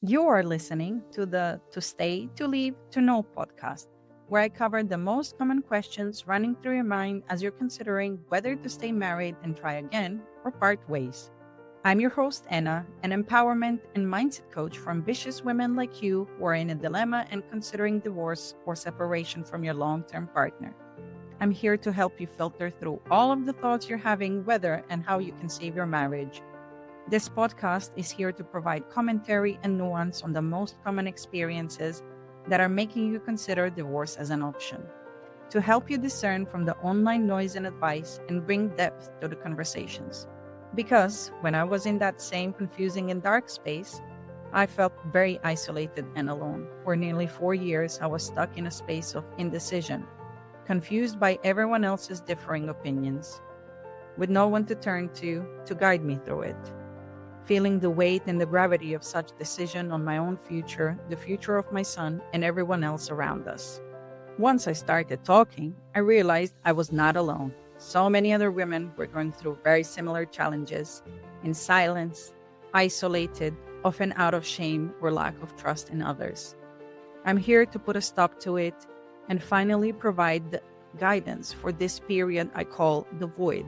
You are listening to the To Stay, To Leave, To Know podcast, where I cover the most common questions running through your mind as you're considering whether to stay married and try again or part ways. I'm your host, Anna, an empowerment and mindset coach for ambitious women like you who are in a dilemma and considering divorce or separation from your long term partner. I'm here to help you filter through all of the thoughts you're having, whether and how you can save your marriage. This podcast is here to provide commentary and nuance on the most common experiences that are making you consider divorce as an option, to help you discern from the online noise and advice and bring depth to the conversations. Because when I was in that same confusing and dark space, I felt very isolated and alone. For nearly 4 years, I was stuck in a space of indecision, confused by everyone else's differing opinions, with no one to turn to guide me through it. Feeling the weight and the gravity of such decision on my own future, the future of my son, and everyone else around us. Once I started talking, I realized I was not alone. So many other women were going through very similar challenges, in silence, isolated, often out of shame or lack of trust in others. I'm here to put a stop to it and finally provide the guidance for this period I call the void.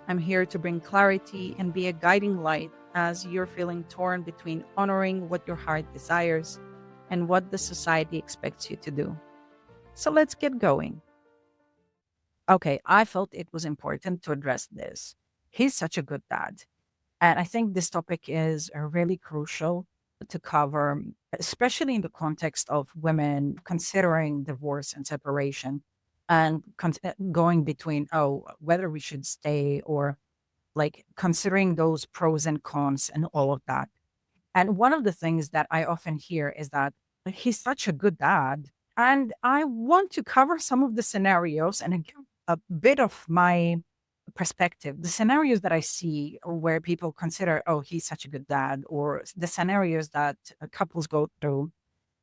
I'm here to bring clarity and be a guiding light as you're feeling torn between honoring what your heart desires and what the society expects you to do. So let's get going. Okay, I felt it was important to address this. He's such a good dad. And I think this topic is really crucial to cover, especially in the context of women considering divorce and separation and going between, oh, whether we should stay or like considering those pros and cons and all of that. And one of the things that I often hear is that he's such a good dad. And I want to cover some of the scenarios and give a bit of my perspective, the scenarios that I see where people consider, oh, he's such a good dad, or the scenarios that couples go through.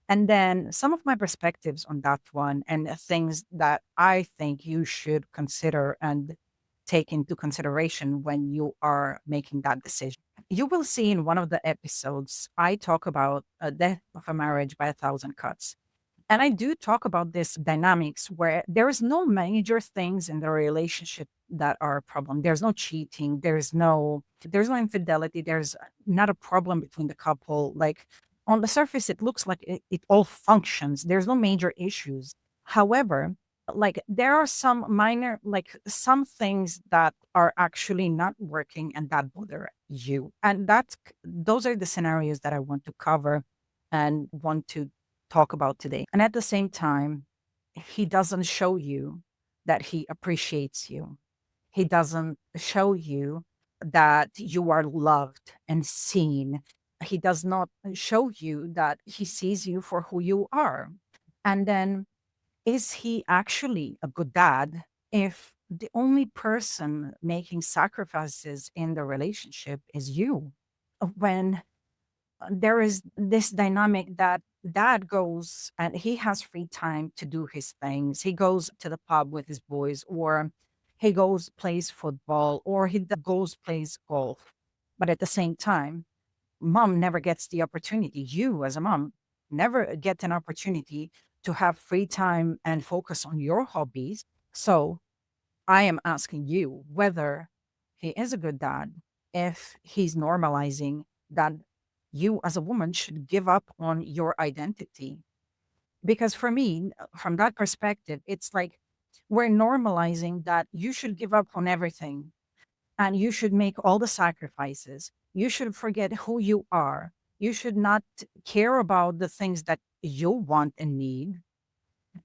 And then some of my perspectives on that one and things that I think you should consider and take into consideration when you are making that decision. You will see in one of the episodes, I talk about a death of a marriage by a thousand cuts. And I do talk about this dynamics where there is no major things in the relationship that are a problem. There's no cheating, there's no infidelity, there's not a problem between the couple. Like on the surface, it looks like it all functions. There's no major issues. However, like there are some minor, like some things that are actually not working and that bother you. And those are the scenarios that I want to cover and want to talk about today. And at the same time, he doesn't show you that he appreciates you. He doesn't show you that you are loved and seen. He does not show you that he sees you for who you are. And then, is he actually a good dad if the only person making sacrifices in the relationship is you? When there is this dynamic that dad goes and he has free time to do his things. He goes to the pub with his boys, or he goes plays football, or goes plays golf. But at the same time, mom never gets the opportunity. You as a mom never get an opportunity to have free time and focus on your hobbies. So I am asking you whether he is a good dad if he's normalizing that you as a woman should give up on your identity. Because for me, from that perspective, it's like we're normalizing that you should give up on everything and you should make all the sacrifices. You should forget who you are. You should not care about the things that you want and need.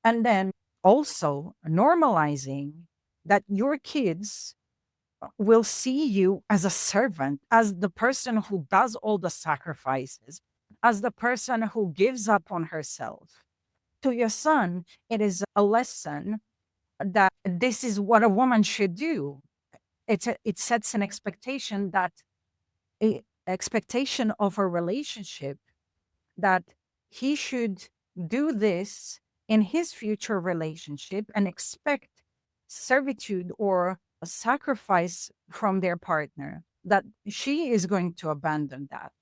And then also normalizing that your kids will see you as a servant, as the person who does all the sacrifices, as the person who gives up on herself. To your son, it is a lesson that this is what a woman should do. It sets an expectation expectation of a relationship that he should do this in his future relationship and expect servitude or a sacrifice from their partner, that she is going to abandon that.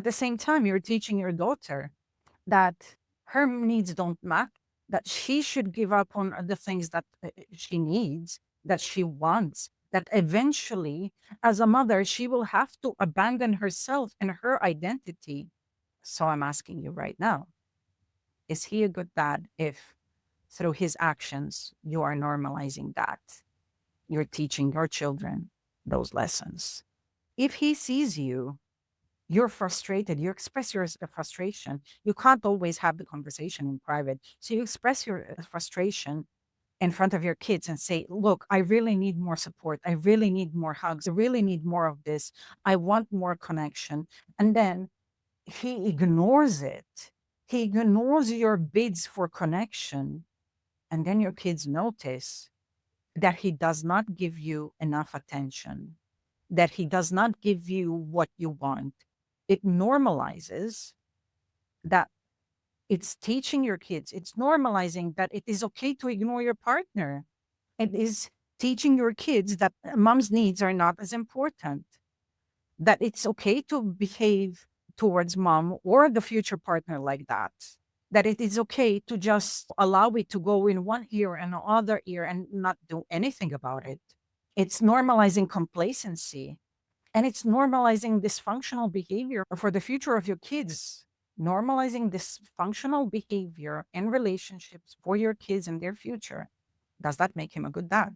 At the same time, you're teaching your daughter that her needs don't matter, that she should give up on the things that she needs, that she wants, that eventually, as a mother, she will have to abandon herself and her identity. So I'm asking you right now, is he a good dad if through his actions you are normalizing that? You're teaching your children those lessons. If he sees you're frustrated, you express your frustration. You can't always have the conversation in private. So you express your frustration in front of your kids and say, look, I really need more support. I really need more hugs. I really need more of this. I want more connection. And then he ignores it. He ignores your bids for connection. And then your kids notice that he does not give you enough attention, that he does not give you what you want. It normalizes that. It's teaching your kids, it's normalizing that it is okay to ignore your partner. It is teaching your kids that mom's needs are not as important, that it's okay to behave towards mom or the future partner like that it is okay to just allow it to go in one ear and the other ear and not do anything about it. It's normalizing complacency, and it's normalizing dysfunctional behavior for the future of your kids. Normalizing dysfunctional behavior in relationships for your kids and their future. Does that make him a good dad?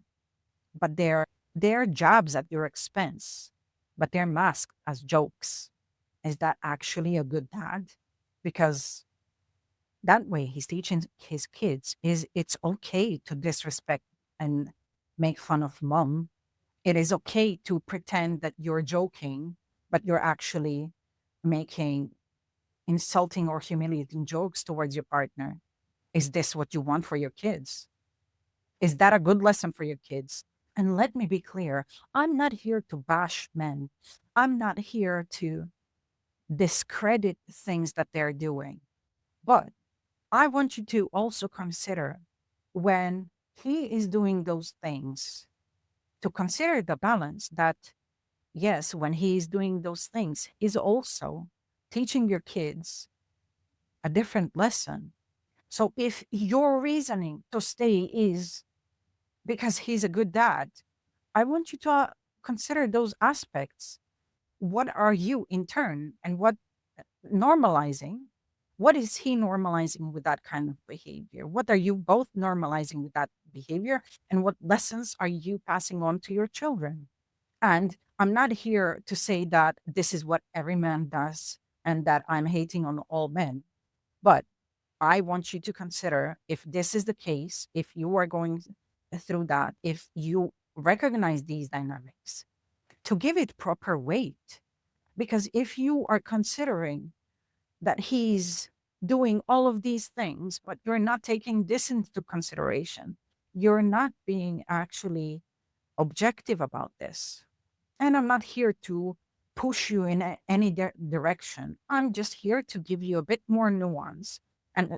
But they're jabs at your expense, but they're masked as jokes. Is that actually a good dad? Because that way he's teaching his kids is it's okay to disrespect and make fun of mom. It is okay to pretend that you're joking, but you're actually making insulting or humiliating jokes towards your partner. Is this what you want for your kids? Is that a good lesson for your kids? And let me be clear, I'm not here to bash men. I'm not here to discredit things that they're doing. But I want you to also consider when he is doing those things, to consider the balance that, yes, when he is doing those things, he's also teaching your kids a different lesson. So if your reasoning to stay is because he's a good dad, I want you to consider those aspects. What are you in turn, and what normalizing? What is he normalizing with that kind of behavior? What are you both normalizing with that behavior? And what lessons are you passing on to your children? And I'm not here to say that this is what every man does and that I'm hating on all men, but I want you to consider if this is the case, if you are going through that, if you recognize these dynamics, to give it proper weight. Because if you are considering that he's doing all of these things, but you're not taking this into consideration, you're not being actually objective about this. And I'm not here to push you in any direction. I'm just here to give you a bit more nuance and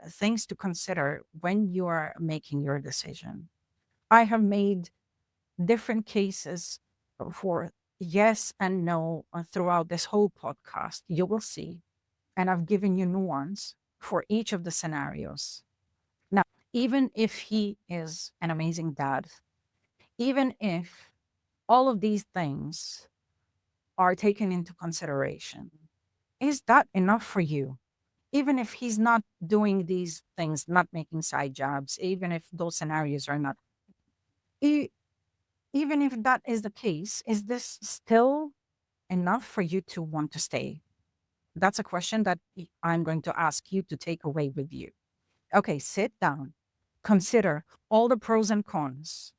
things to consider when you are making your decision. I have made different cases for yes and no throughout this whole podcast. You will see. And I've given you nuance for each of the scenarios. Now, even if he is an amazing dad, even if all of these things are taken into consideration, is that enough for you? Even if he's not doing these things, not making side jobs, even if those scenarios are not, e- even if that is the case, is this still enough for you to want to stay? That's a question that I'm going to ask you to take away with you. Okay, sit down, consider all the pros and cons.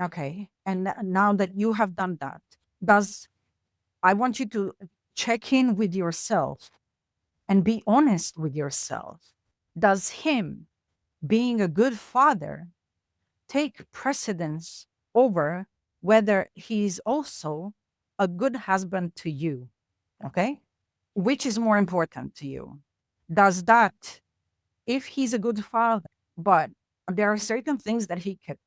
Okay, and now that you have done that, does I want you to check in with yourself and be honest with yourself. Does him being a good father take precedence over whether he's also a good husband to you? Okay. Which is more important to you? Does that, if he's a good father, but there are certain things that he could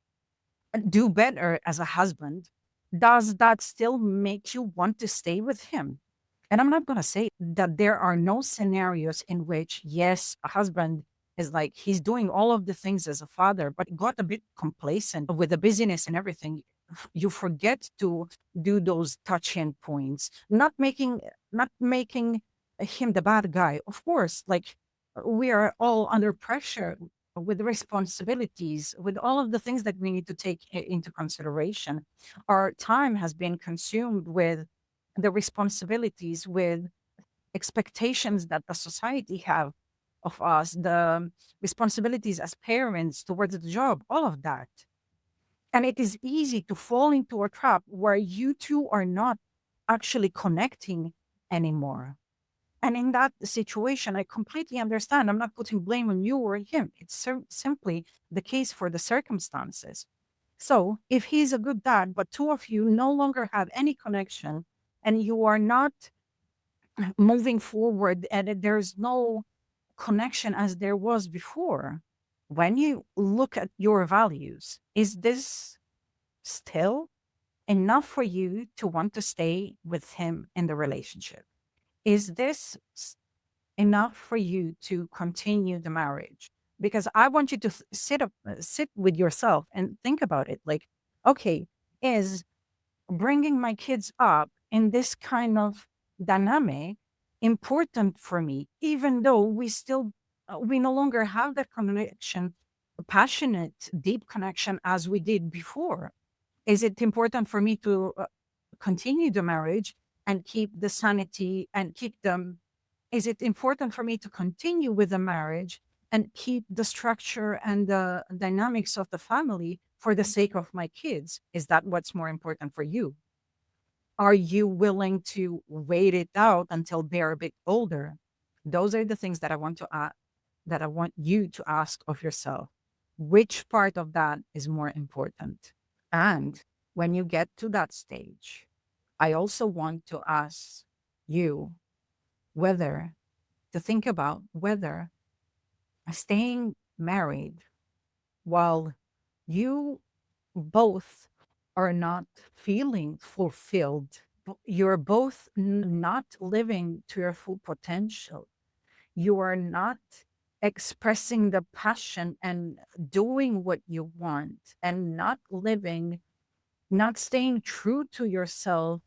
do better as a husband, does that still make you want to stay with him? And I'm not going to say that there are no scenarios in which, yes, a husband is like, he's doing all of the things as a father, but got a bit complacent with the busyness and everything. You forget to do those touching points, not making him the bad guy. Of course, like we are all under pressure with responsibilities, with all of the things that we need to take into consideration. Our time has been consumed with the responsibilities, with expectations that the society have of us, the responsibilities as parents towards the job, all of that. And it is easy to fall into a trap where you two are not actually connecting anymore. And in that situation, I completely understand. I'm not putting blame on you or him. It's simply the case for the circumstances. So if he's a good dad, but two of you no longer have any connection and you are not moving forward and there's no connection as there was before, when you look at your values, is this still enough for you to want to stay with him in the relationship? Is this enough for you to continue the marriage? Because I want you to sit with yourself and think about it. Like, okay, is bringing my kids up in this kind of dynamic important for me, even though we no longer have that connection, passionate, deep connection as we did before? Is it important for me to continue the marriage and keep the sanity and keep them? Is it important for me to continue with the marriage and keep the structure and the dynamics of the family for the sake of my kids? Is that what's more important for you? Are you willing to wait it out until they're a bit older? Those are the things that that I want you to ask of yourself. Which part of that is more important? And when you get to that stage, I also want to ask you whether to think about whether staying married while you both are not feeling fulfilled, you're both not living to your full potential, you are not expressing the passion and doing what you want, and not living, not staying true to yourself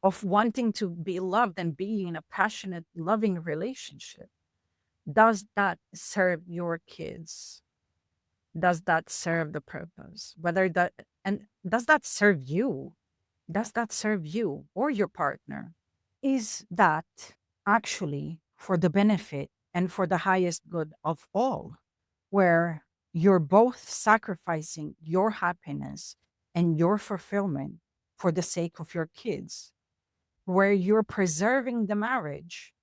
of wanting to be loved and being in a passionate, loving relationship. Does that serve your kids? Does that serve the purpose? Whether that, and does that serve you? Does that serve you or your partner? Is that actually for the benefit and for the highest good of all, where you're both sacrificing your happiness and your fulfillment for the sake of your kids, where you're preserving the marriage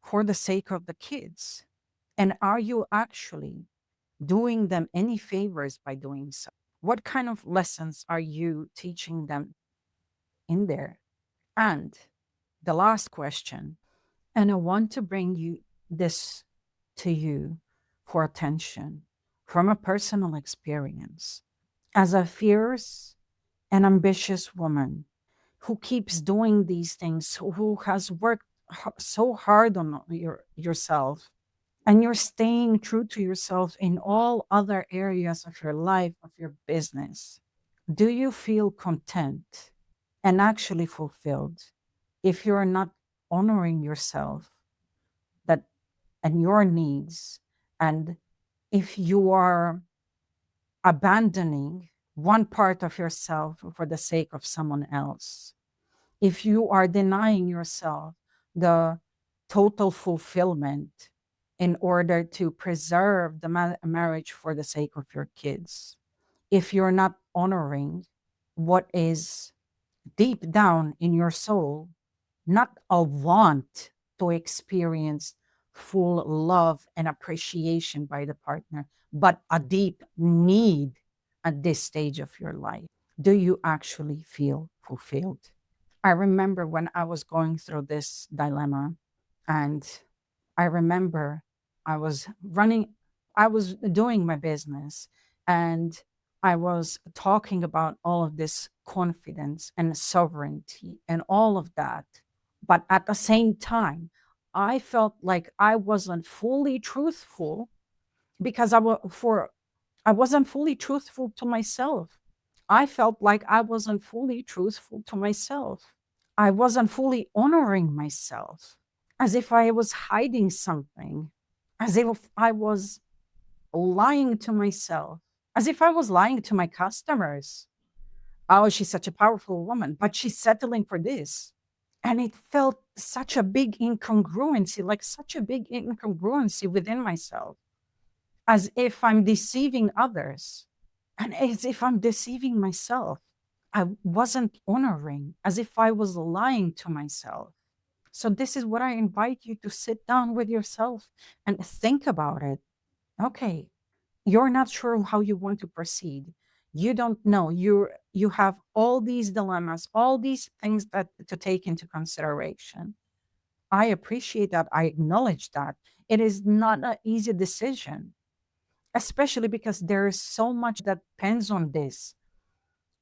for the sake of the kids? And are you actually doing them any favors by doing so? What kind of lessons are you teaching them in there? And the last question, and I want to bring you this to you for attention from a personal experience. As a fierce and ambitious woman who keeps doing these things, who has worked so hard on yourself, and you're staying true to yourself in all other areas of your life, of your business, do you feel content and actually fulfilled if you're not honoring yourself that and your needs, and if you are abandoning one part of yourself for the sake of someone else, if you are denying yourself the total fulfillment in order to preserve the marriage for the sake of your kids, if you're not honoring what is deep down in your soul, not a want to experience full love and appreciation by the partner, but a deep need at this stage of your life, do you actually feel fulfilled? I remember when I was going through this dilemma, and I remember I was running, I was doing my business, and I was talking about all of this confidence and sovereignty and all of that. But at the same time, I felt like I wasn't fully truthful because I wasn't fully truthful to myself. I felt like I wasn't fully truthful to myself. I wasn't fully honoring myself, as if I was hiding something, as if I was lying to myself, as if I was lying to my customers. Oh, she's such a powerful woman, but she's settling for this. And it felt such a big incongruency, like such a big incongruency within myself, as if I'm deceiving others and as if I'm deceiving myself. I wasn't honoring, as if I was lying to myself. So, this is what I invite you to sit down with yourself and think about it. Okay, you're not sure how you want to proceed. You don't know. You have all these dilemmas, all these things that to take into consideration. I appreciate that. I acknowledge that. It is not an easy decision, especially because there is so much that depends on this.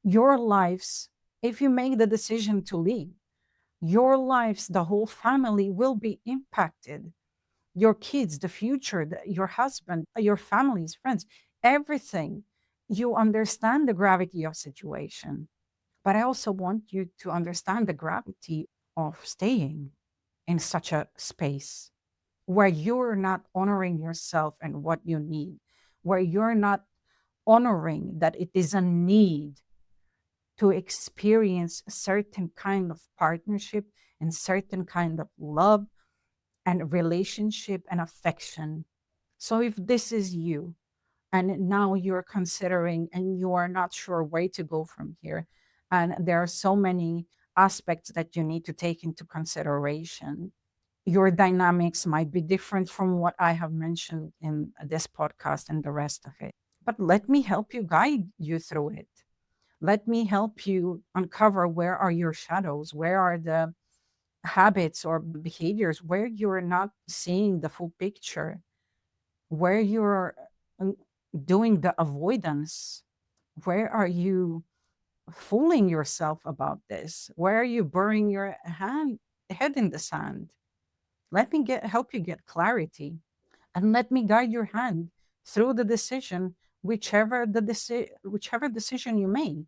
Your lives, if you make the decision to leave, your lives, the whole family will be impacted. Your kids, the future, your husband, your families, friends, everything. You understand the gravity of situation. But I also want you to understand the gravity of staying in such a space where you're not honoring yourself and what you need, where you're not honoring that it is a need to experience a certain kind of partnership and certain kind of love and relationship and affection. So if this is you and now you're considering and you are not sure where to go from here, and there are so many aspects that you need to take into consideration, your dynamics might be different from what I have mentioned in this podcast and the rest of it. But let me help you, guide you through it. Let me help you uncover where are your shadows, where are the habits or behaviors where you're not seeing the full picture, where you're uh, doing the avoidance, where are you fooling yourself about this, where are you burying your head in the sand. Let me get help you get clarity, and let me guide your hand through the decision, whichever decision you make,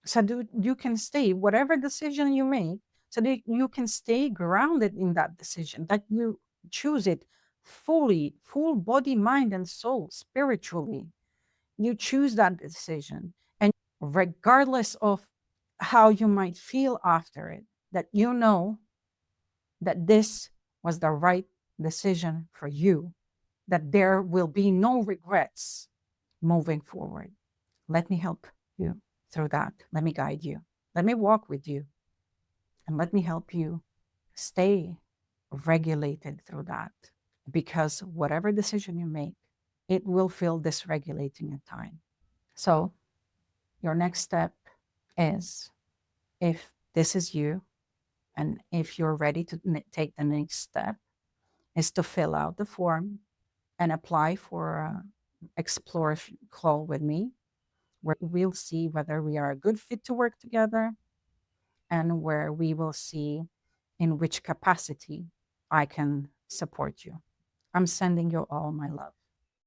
so that you can stay whatever decision you make, so that you can stay grounded in that decision, that you choose it fully, full body, mind, and soul, spiritually. You choose that decision, and regardless of how you might feel after it, that you know that this was the right decision for you, that there will be no regrets moving forward. Let me help you through that. Let me guide you. Let me walk with you, and let me help you stay regulated through that. Because whatever decision you make, it will feel dysregulating at time. So, your next step is, if this is you and if you're ready to take the next step, is to fill out the form and apply for a exploration call with me, where we'll see whether we are a good fit to work together, and where we will see in which capacity I can support you. I'm sending you all my love.